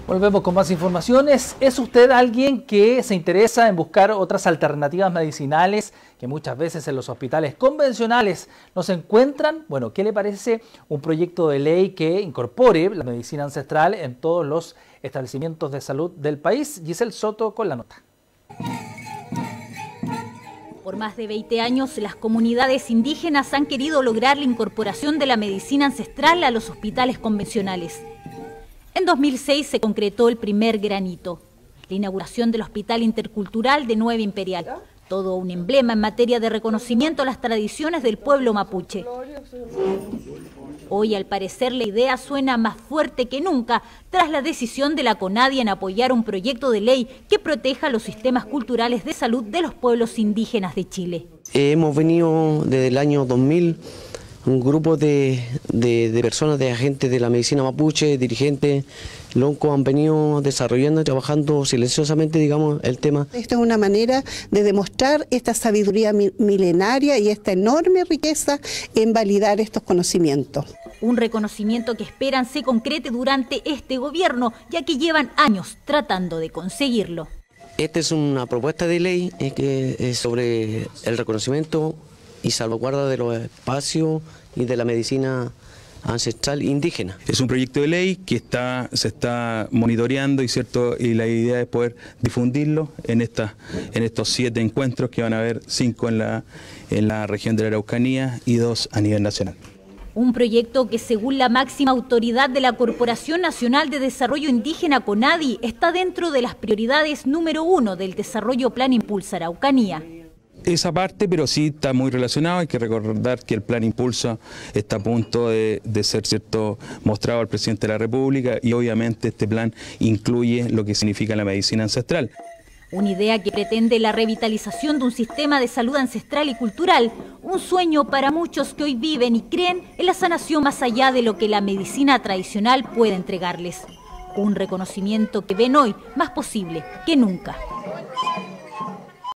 Volvemos con más informaciones. ¿Es usted alguien que se interesa en buscar otras alternativas medicinales que muchas veces en los hospitales convencionales no se encuentran? Bueno, ¿qué le parece un proyecto de ley que incorpore la medicina ancestral en todos los establecimientos de salud del país? Giselle Soto con la nota. Por más de 20 años, las comunidades indígenas han querido lograr la incorporación de la medicina ancestral a los hospitales convencionales. En 2006 se concretó el primer granito, la inauguración del Hospital Intercultural de Nueva Imperial, todo un emblema en materia de reconocimiento a las tradiciones del pueblo mapuche. Hoy, al parecer, la idea suena más fuerte que nunca tras la decisión de la CONADI en apoyar un proyecto de ley que proteja los sistemas culturales de salud de los pueblos indígenas de Chile. Hemos venido desde el año 2000, un grupo de personas, de agentes de la medicina mapuche, dirigentes, loncos, han venido desarrollando y trabajando silenciosamente, digamos, el tema. Esta es una manera de demostrar esta sabiduría milenaria y esta enorme riqueza en validar estos conocimientos. Un reconocimiento que esperan se concrete durante este gobierno, ya que llevan años tratando de conseguirlo. Esta es una propuesta de ley que es sobre el reconocimiento y salvaguarda de los espacios y de la medicina ancestral indígena. Es un proyecto de ley que se está monitoreando y la idea es poder difundirlo en estos 7 encuentros que van a haber 5 en la región de la Araucanía y 2 a nivel nacional. Un proyecto que, según la máxima autoridad de la Corporación Nacional de Desarrollo Indígena CONADI, está dentro de las prioridades número 1 del desarrollo Plan Impulsa Araucanía. Esa parte, pero sí está muy relacionado. Hay que recordar que el Plan Impulsa está a punto de ser mostrado al presidente de la República y obviamente este plan incluye lo que significa la medicina ancestral. Una idea que pretende la revitalización de un sistema de salud ancestral y cultural, un sueño para muchos que hoy viven y creen en la sanación más allá de lo que la medicina tradicional puede entregarles. Un reconocimiento que ven hoy más posible que nunca.